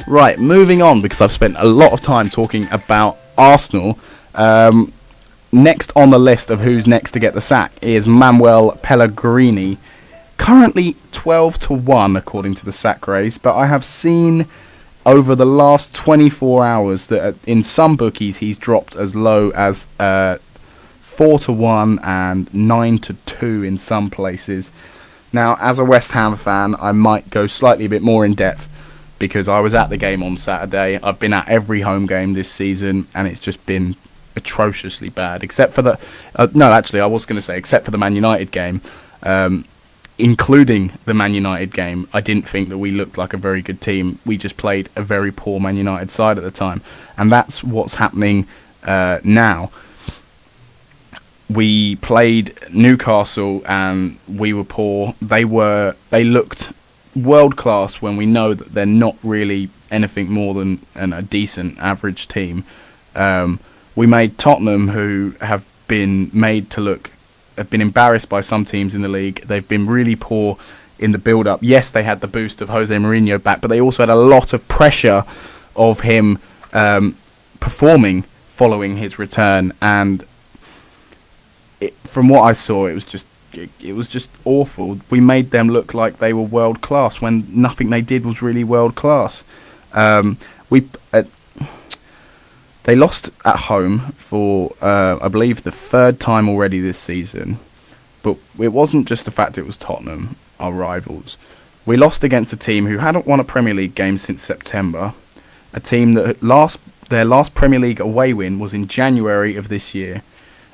Right, moving on, because I've spent a lot of time talking about Arsenal. Next on the list of who's next to get the sack is Manuel Pellegrini. Currently 12-1 according to the sack race, but I have seen over the last 24 hours that in some bookies he's dropped as low as 4-1 and 9-2 in some places. Now, as a West Ham fan, I might go slightly a bit more in depth because I was at the game on Saturday. I've been at every home game this season, and it's just been atrociously bad. Except for the except for the Man United game. Including the Man United game, I didn't think that we looked like a very good team. We just played a very poor Man United side at the time, and that's what's happening now. We played Newcastle and we were poor. They looked world class when we know that they're not really anything more than a decent average team. We made Tottenham, who have been embarrassed by some teams in the league. They've been really poor in the build-up. Yes, they had the boost of Jose Mourinho back, but they also had a lot of pressure of him performing following his return. And from what I saw, it was just awful. We made them look like they were world class when nothing they did was really world class. They lost at home for, I believe, the third time already this season. But it wasn't just the fact it was Tottenham, our rivals. We lost against a team who hadn't won a Premier League game since September. A team that their last Premier League away win was in January of this year.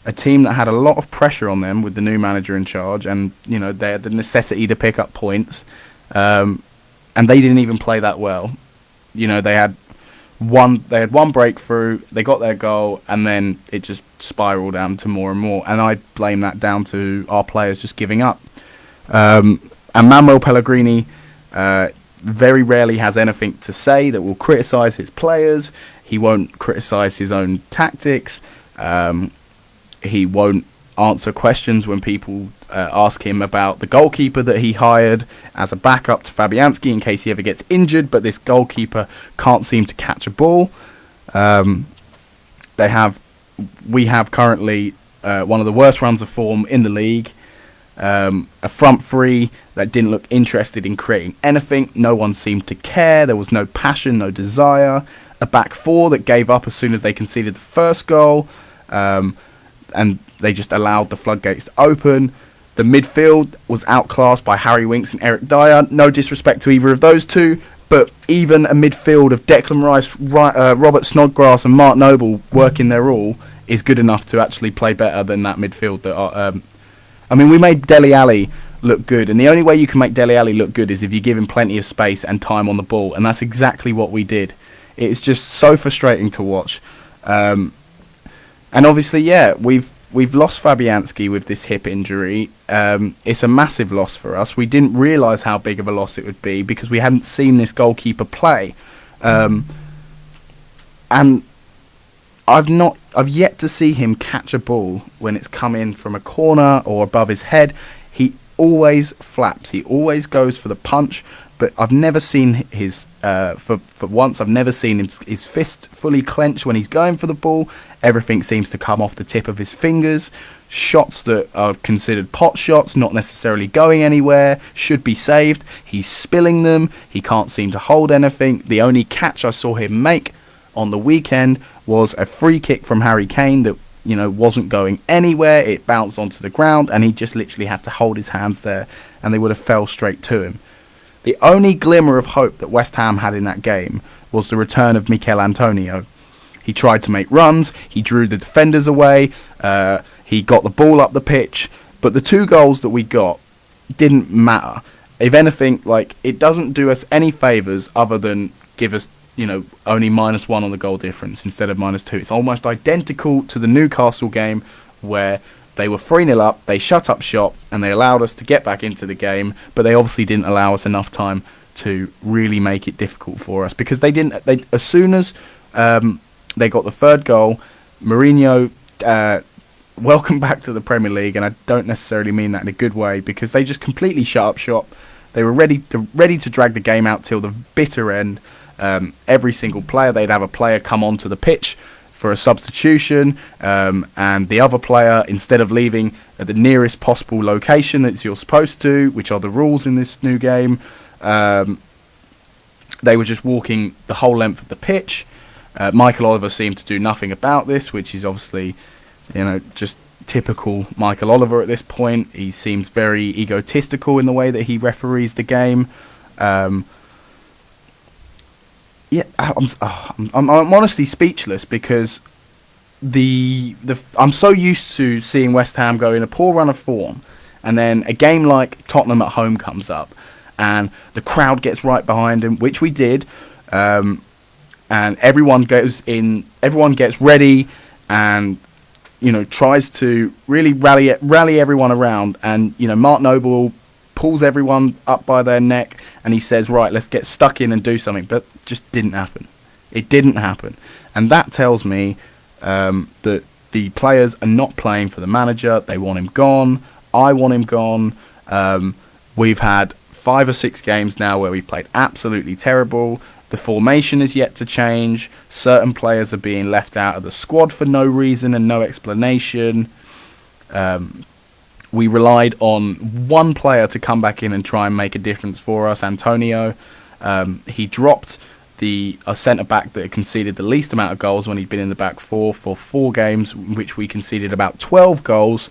A team that had a lot of pressure on them with the new manager in charge, and they had the necessity to pick up points. And they didn't even play that well. They had one breakthrough, they got their goal, and then it just spiraled down to more and more. And I blame that down to our players just giving up. And Manuel Pellegrini very rarely has anything to say that will criticise his players. He won't criticise his own tactics. He won't answer questions when people ask him about the goalkeeper that he hired as a backup to Fabianski in case he ever gets injured, but this goalkeeper can't seem to catch a ball. We have currently one of the worst runs of form in the league. A front three that didn't look interested in creating anything. No one seemed to care. There was no passion, no desire. A back four that gave up as soon as they conceded the first goal. And they just allowed the floodgates to open. The midfield was outclassed by Harry Winks and Eric Dyer. No disrespect to either of those two, but even a midfield of Declan Rice, Robert Snodgrass and Mark Noble working their all is good enough to actually play better than that midfield. We made Dele Alli look good, and the only way you can make Dele Alli look good is if you give him plenty of space and time on the ball, and that's exactly what we did. It's just so frustrating to watch. And obviously, we've lost Fabianski with this hip injury. It's a massive loss for us. We didn't realise how big of a loss it would be because we hadn't seen this goalkeeper play. And I've yet to see him catch a ball when it's come in from a corner or above his head. He always flaps. He always goes for the punch. But I've never seen his I've never seen his fist fully clenched when he's going for the ball. Everything seems to come off the tip of his fingers. Shots that are considered pot shots, not necessarily going anywhere, should be saved. He's spilling them. He can't seem to hold anything. The only catch I saw him make on the weekend was a free kick from Harry Kane that wasn't going anywhere. It bounced onto the ground, and he just literally had to hold his hands there, and they would have fell straight to him. The only glimmer of hope that West Ham had in that game was the return of Mikel Antonio. He tried to make runs, he drew the defenders away, he got the ball up the pitch, but the two goals that we got didn't matter. If anything, it doesn't do us any favours other than give us, only -1 on the goal difference instead of -2. It's almost identical to the Newcastle game where they were 3-0 up, they shut up shop, and they allowed us to get back into the game, but they obviously didn't allow us enough time to really make it difficult for us, because as soon as they got the third goal, Mourinho, welcome back to the Premier League, and I don't necessarily mean that in a good way, because they just completely shut up shop. They were ready to drag the game out till the bitter end. every single player, they'd have a player come onto the pitch for a substitution, and the other player, instead of leaving at the nearest possible location that you're supposed to, which are the rules in this new game, they were just walking the whole length of the pitch. Michael Oliver seemed to do nothing about this, which is obviously, just typical Michael Oliver at this point. He seems very egotistical in the way that he referees the game. I'm honestly speechless, because I'm so used to seeing West Ham go in a poor run of form, and then a game like Tottenham at home comes up, and the crowd gets right behind him, which we did, and everyone gets ready, and tries to really rally everyone around, and Mark Noble pulls everyone up by their neck, and he says, right, let's get stuck in and do something. But just didn't happen. It didn't happen. And that tells me that the players are not playing for the manager. They want him gone. I want him gone. We've had 5 or 6 games now where we've played absolutely terrible. The formation is yet to change. Certain players are being left out of the squad for no reason and no explanation. We relied on one player to come back in and try and make a difference for us, Antonio. He dropped a centre-back that had conceded the least amount of goals when he'd been in the back four for 4 games, in which we conceded about 12 goals.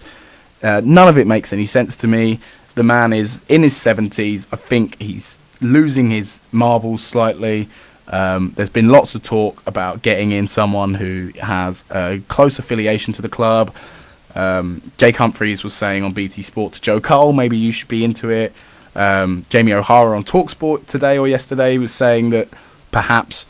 None of it makes any sense to me. The man is in his 70s. I think he's losing his marbles slightly. There's been lots of talk about getting in someone who has a close affiliation to the club. Jake Humphries was saying on BT Sport to Joe Cole, maybe you should be into it. Jamie O'Hara on TalkSport today or yesterday was saying that perhaps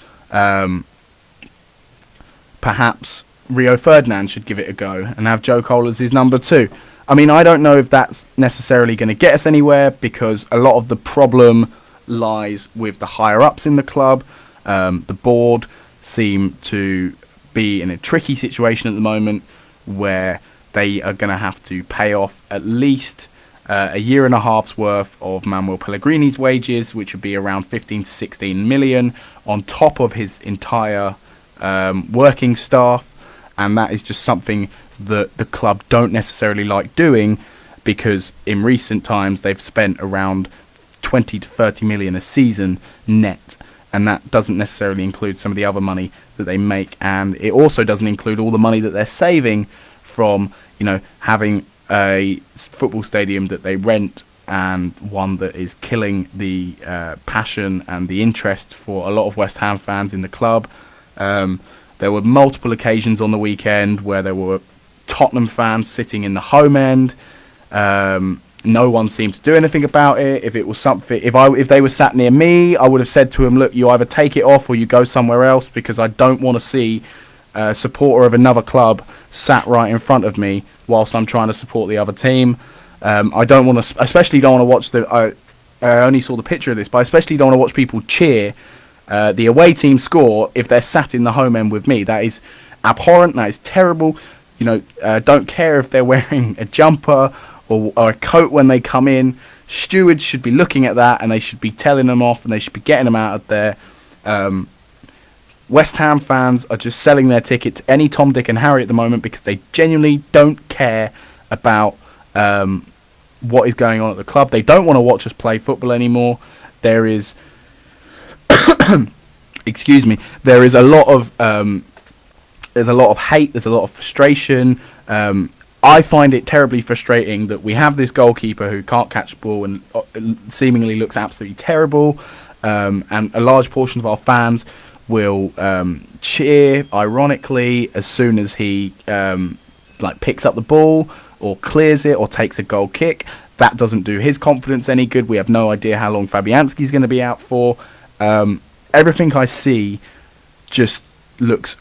Rio Ferdinand should give it a go and have Joe Cole as his number 2. I mean, I don't know if that's necessarily going to get us anywhere, because a lot of the problem lies with the higher-ups in the club. The board seem to be in a tricky situation at the moment, where they are going to have to pay off at least a year and a half's worth of Manuel Pellegrini's wages, which would be around 15 to 16 million, on top of his entire working staff. And that is just something that the club don't necessarily like doing, because in recent times they've spent around 20 to 30 million a season net, and that doesn't necessarily include some of the other money that they make, and it also doesn't include all the money that they're saving from having a football stadium that they rent, and one that is killing the passion and the interest for a lot of West Ham fans in the club. There were multiple occasions on the weekend where there were Tottenham fans sitting in the home end. No one seemed to do anything about it. If it was something, if they were sat near me, I would have said to them, look, you either take it off or you go somewhere else, because I don't want to see a supporter of another club sat right in front of me whilst I'm trying to support the other team. I don't want to, especially don't want to watch I only saw the picture of this, but I especially don't want to watch people cheer the away team score if they're sat in the home end with me. That is abhorrent. That is terrible. Don't care if they're wearing a jumper or a coat when they come in. Stewards should be looking at that, and they should be telling them off, and they should be getting them out of there. West Ham fans are just selling their ticket to any Tom, Dick and Harry at the moment, because they genuinely don't care about what is going on at the club. They don't want to watch us play football anymore. There is excuse me, there is a lot of there's a lot of hate, there's a lot of frustration. I find it terribly frustrating that we have this goalkeeper who can't catch the ball and seemingly looks absolutely terrible, and a large portion of our fans will cheer ironically as soon as he picks up the ball or clears it or takes a goal kick. That doesn't do his confidence any good. We have no idea how long Fabianski's going to be out for. Everything I see just looks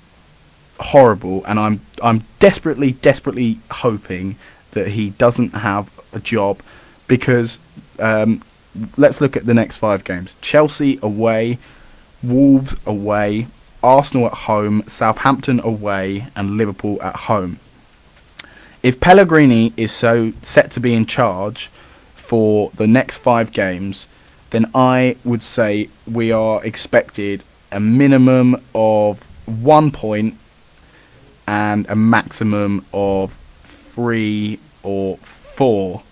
horrible, and I'm desperately hoping that he doesn't have a job, because let's look at the next 5 games. Chelsea away, Wolves away, Arsenal at home, Southampton away, and Liverpool at home. If Pellegrini is so set to be in charge for the next 5 games, then I would say we are expected a minimum of 1 point and a maximum of 3 or 4.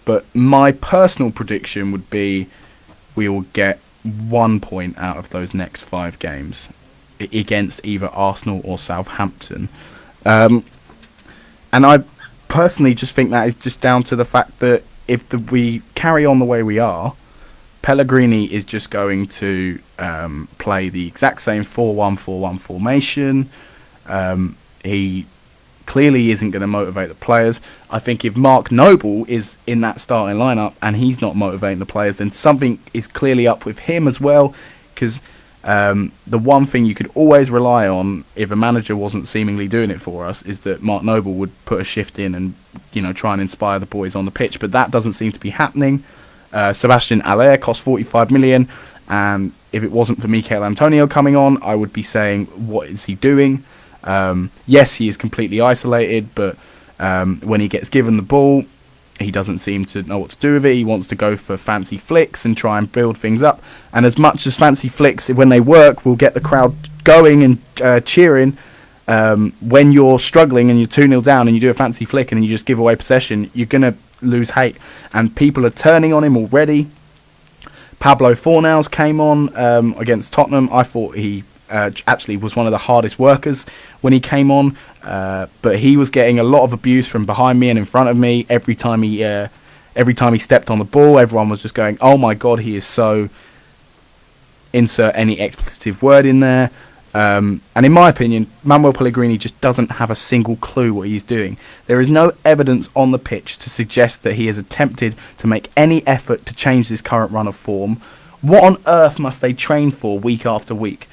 But my personal prediction would be we will get 1 point out of those next 5 games against either Arsenal or Southampton. And I personally just think that is just down to the fact that if we carry on the way we are, Pellegrini is just going to play the exact same 4-1-4-1 formation. He clearly isn't going to motivate the players. I think if Mark Noble is in that starting lineup and he's not motivating the players, then something is clearly up with him as well. Because the one thing you could always rely on if a manager wasn't seemingly doing it for us is that Mark Noble would put a shift in and try and inspire the boys on the pitch. But that doesn't seem to be happening. Sebastian Haller cost 45 million, and if it wasn't for Mikel Antonio coming on, I would be saying, what is he doing? Yes, he is completely isolated, but when he gets given the ball, he doesn't seem to know what to do with it. He wants to go for fancy flicks and try and build things up. And as much as fancy flicks, when they work, will get the crowd going and cheering, when you're struggling and you're 2-0 down and you do a fancy flick and you just give away possession, you're going to lose hate. And people are turning on him already. Pablo Fornals came on against Tottenham. I thought he actually was one of the hardest workers when he came on, but he was getting a lot of abuse from behind me and in front of me. Every time he stepped on the ball, everyone was just going, oh my god, he is so, insert any expletive word in there. And in my opinion, Manuel Pellegrini just doesn't have a single clue what he's doing. There is no evidence on the pitch to suggest that he has attempted to make any effort to change this current run of form. What on earth must they train for week after week?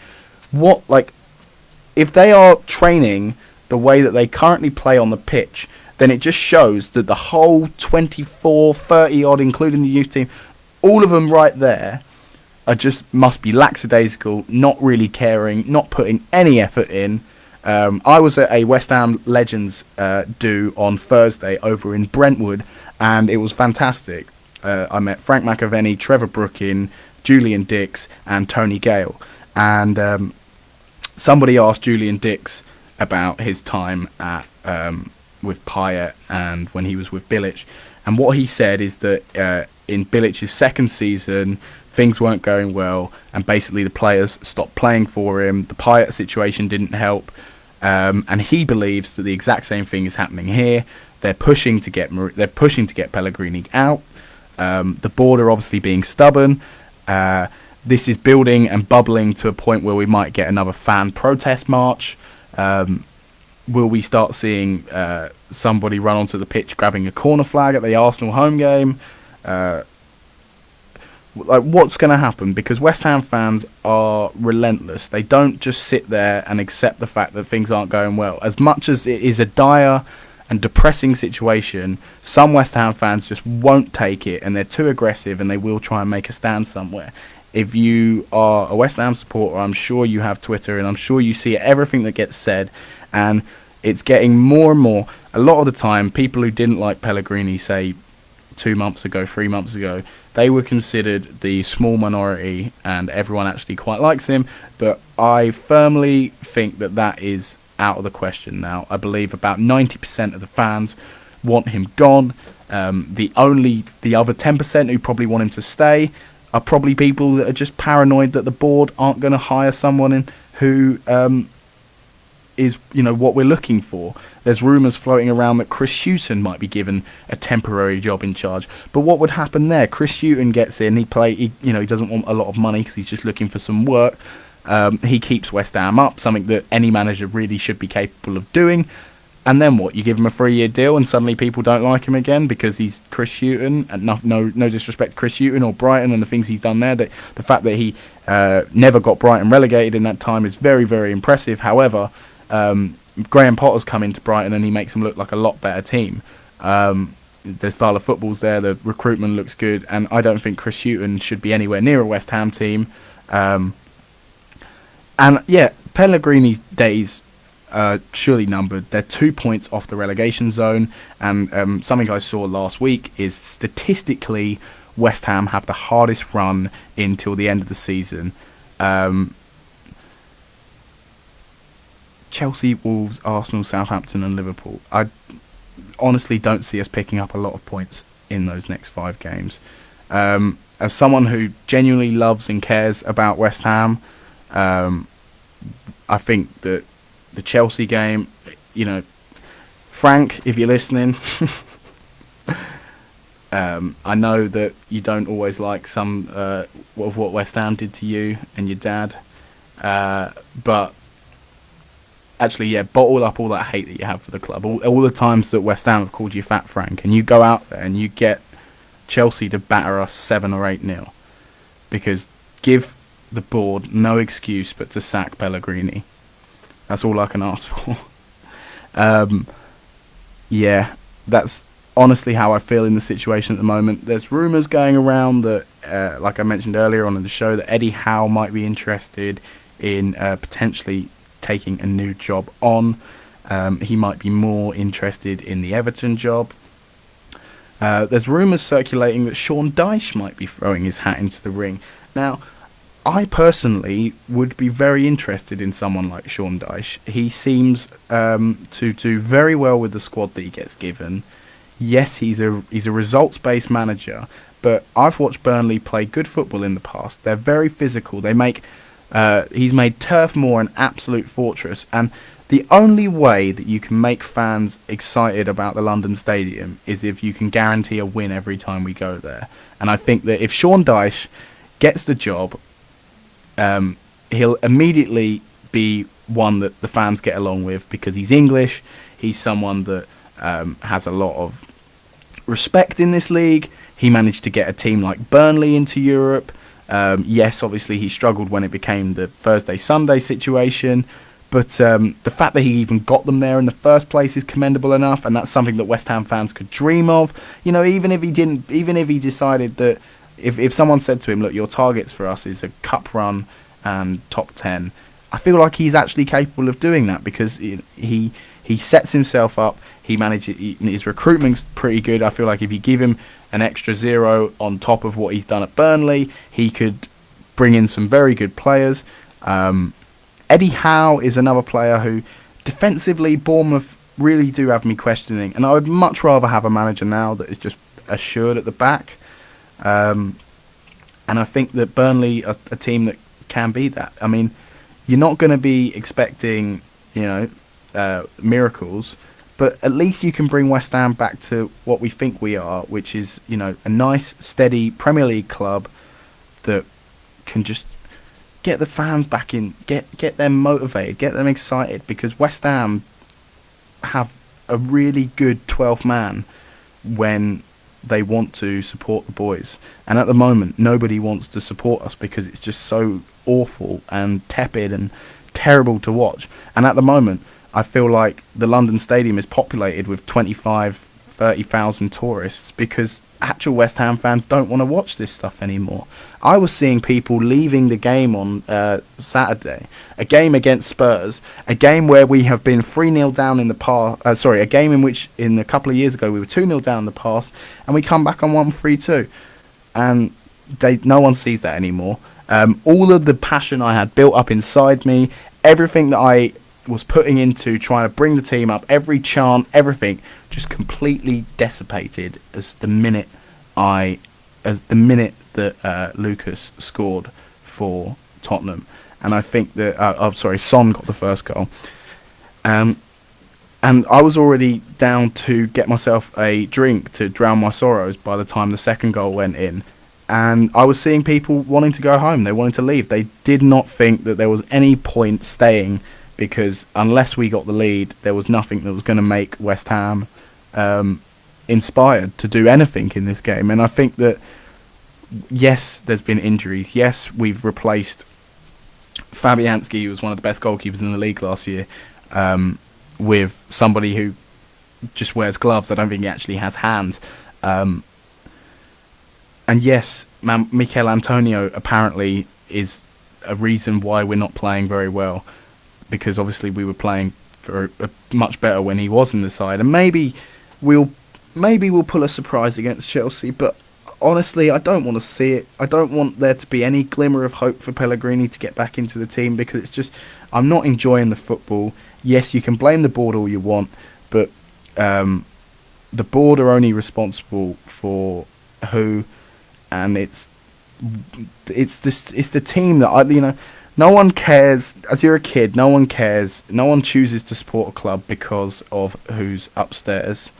If they are training the way that they currently play on the pitch, then it just shows that the whole 24, 30 odd, including the youth team, all of them right there, must be lackadaisical, not really caring, not putting any effort in. I was at a West Ham Legends do on Thursday over in Brentwood, and it was fantastic. I met Frank McAvenny, Trevor Brookin, Julian Dix, and Tony Gale. And somebody asked Julian Dix about his time at with Payet and when he was with Bilic. And what he said is that in Bilic's second season, things weren't going well, and basically the players stopped playing for him. The Payet situation didn't help, and he believes that the exact same thing is happening here. They're pushing to get Pellegrini out. The board are obviously being stubborn. This is building and bubbling to a point where we might get another fan protest march. Will we start seeing somebody run onto the pitch grabbing a corner flag at the Arsenal home game? What's going to happen? Because West Ham fans are relentless. They don't just sit there and accept the fact that things aren't going well. As much as it is a dire and depressing situation, some West Ham fans just won't take it, and they're too aggressive, and they will try and make a stand somewhere. If you are a West Ham supporter, I'm sure you have Twitter, and I'm sure you see everything that gets said, and it's getting more and more. A lot of the time, people who didn't like Pellegrini, say 2 months ago, 3 months ago, they were considered the small minority, and everyone actually quite likes him. But I firmly think that is out of the question now. I believe about 90% of the fans want him gone. The other 10% who probably want him to stay are probably people that are just paranoid that the board aren't going to hire someone who is what we're looking for. There's rumours floating around that Chris Hughton might be given a temporary job in charge. But what would happen there? Chris Hughton gets in. He doesn't want a lot of money because he's just looking for some work. He keeps West Ham up, something that any manager really should be capable of doing. And then what? You give him a 3-year deal and suddenly people don't like him again because he's Chris Hughton. And no disrespect to Chris Hughton or Brighton and the things he's done there. The fact that he never got Brighton relegated in that time is very, very impressive. However, Graham Potter's come into Brighton and he makes them look like a lot better team. Their style of football's there, the recruitment looks good, and I don't think Chris Hughton should be anywhere near a West Ham team. Pellegrini's days surely numbered. They're 2 points off the relegation zone, and something I saw last week is statistically West Ham have the hardest run until the end of the season. Chelsea, Wolves, Arsenal, Southampton and Liverpool. I honestly don't see us picking up a lot of points in those next 5 games. As someone who genuinely loves and cares about West Ham, I think that the Chelsea game, Frank, if you're listening, I know that you don't always like some of what West Ham did to you and your dad, but actually, bottle up all that hate that you have for the club. All the times that West Ham have called you Fat Frank, and you go out there and you get Chelsea to batter us 7 or 8-0, because give the board no excuse but to sack Pellegrini. That's all I can ask for. That's honestly how I feel in the situation at the moment. There's rumours going around that, like I mentioned earlier on in the show, that Eddie Howe might be interested in potentially taking a new job on. He might be more interested in the Everton job. There's rumours circulating that Sean Dyche might be throwing his hat into the ring. Now, I personally would be very interested in someone like Sean Dyche. He seems to do very well with the squad that he gets given. Yes, he's a results-based manager, but I've watched Burnley play good football in the past. They're very physical. He's made Turf Moor an absolute fortress, and the only way that you can make fans excited about the London Stadium is if you can guarantee a win every time we go there. And I think that if Sean Dyche gets the job, he'll immediately be one that the fans get along with, because he's English. He's someone that has a lot of respect in this league. He managed to get a team like Burnley into Europe. Yes, obviously he struggled when it became the Thursday-Sunday situation, but the fact that he even got them there in the first place is commendable enough, and that's something that West Ham fans could dream of. Even if he decided that, if someone said to him, look, your targets for us is a cup run and top 10, I feel like he's actually capable of doing that, because he sets himself up. His recruitment's pretty good. I feel like if you give him an extra 0 on top of what he's done at Burnley, he could bring in some very good players. Eddie Howe is another player who, defensively, Bournemouth really do have me questioning, and I would much rather have a manager now that is just assured at the back. And I think that Burnley are a team that can be that. I mean, you're not going to be expecting, miracles, but at least you can bring West Ham back to what we think we are, which is, a nice, steady Premier League club that can just get the fans back in, get them motivated, get them excited, because West Ham have a really good 12th man when they want to support the boys. And at the moment, nobody wants to support us because it's just so awful and tepid and terrible to watch. And at the moment, I feel like the London Stadium is populated with 30,000 tourists, because actual West Ham fans don't want to watch this stuff anymore. I was seeing people leaving the game on Saturday, a game against Spurs, a game where we have been 3-0 down in the past. A game in which, in a couple of years ago, we were 2-0 down in the past, and we come back on 1-3-2. And no one sees that anymore. All of the passion I had built up inside me, everything that I was putting into trying to bring the team up, every chant, everything, just completely dissipated as the minute that Lucas scored for Tottenham. And I think that Son got the first goal, and I was already down to get myself a drink to drown my sorrows by the time the second goal went in. And I was seeing people wanting to go home. They wanted to leave. They did not think that there was any point staying, because unless we got the lead, there was nothing that was going to make West Ham inspired to do anything in this game. And I think that, yes, there's been injuries. Yes, we've replaced Fabianski, who was one of the best goalkeepers in the league last year, with somebody who just wears gloves. I don't think he actually has hands. And yes, Mikel Antonio apparently is a reason why we're not playing very well, because obviously we were playing for much better when he was in the side, and maybe we'll pull a surprise against Chelsea. But honestly, I don't want to see it. I don't want there to be any glimmer of hope for Pellegrini to get back into the team, because it's just, I'm not enjoying the football. Yes, you can blame the board all you want, but the board are only responsible for who, and it's the team that no one cares. As you're a kid, no one cares. No one chooses to support a club because of who's upstairs,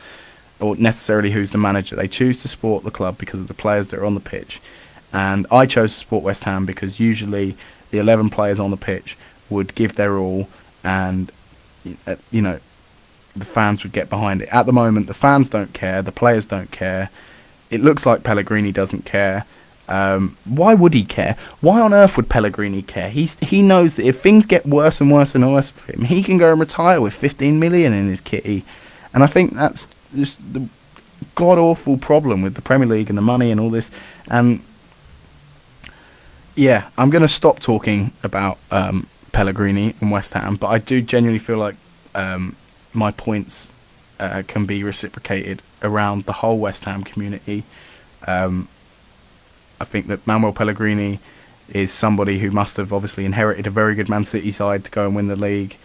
or necessarily who's the manager. They choose to support the club because of the players that are on the pitch. And I chose to support West Ham because usually the 11 players on the pitch would give their all, and the fans would get behind it. At the moment, the fans don't care, the players don't care. It looks like Pellegrini doesn't care. Why would he care? Why on earth would Pellegrini care? He knows that if things get worse and worse and worse for him, he can go and retire with 15 million in his kitty. And I think that's just the god-awful problem with the Premier League and the money and all this. And yeah, I'm going to stop talking about Pellegrini and West Ham, but I do genuinely feel like my points can be reciprocated around the whole West Ham community. I think that Manuel Pellegrini is somebody who must have obviously inherited a very good Man City side to go and win the league.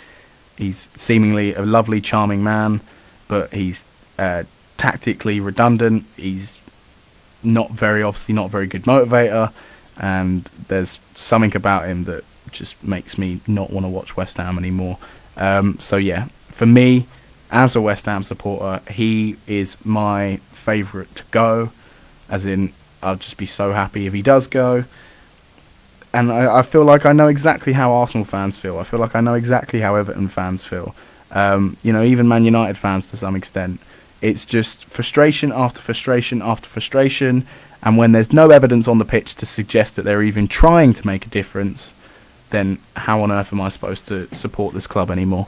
He's seemingly a lovely, charming man, but he's tactically redundant. He's obviously not a very good motivator, and there's something about him that just makes me not want to watch West Ham anymore. So yeah, for me, as a West Ham supporter, he is my favourite to go, as in, I'll just be so happy if he does go. And I feel like I know exactly how Arsenal fans feel. I feel like I know exactly how Everton fans feel. Even Man United fans to some extent. It's just frustration after frustration after frustration. And when there's no evidence on the pitch to suggest that they're even trying to make a difference, then how on earth am I supposed to support this club anymore?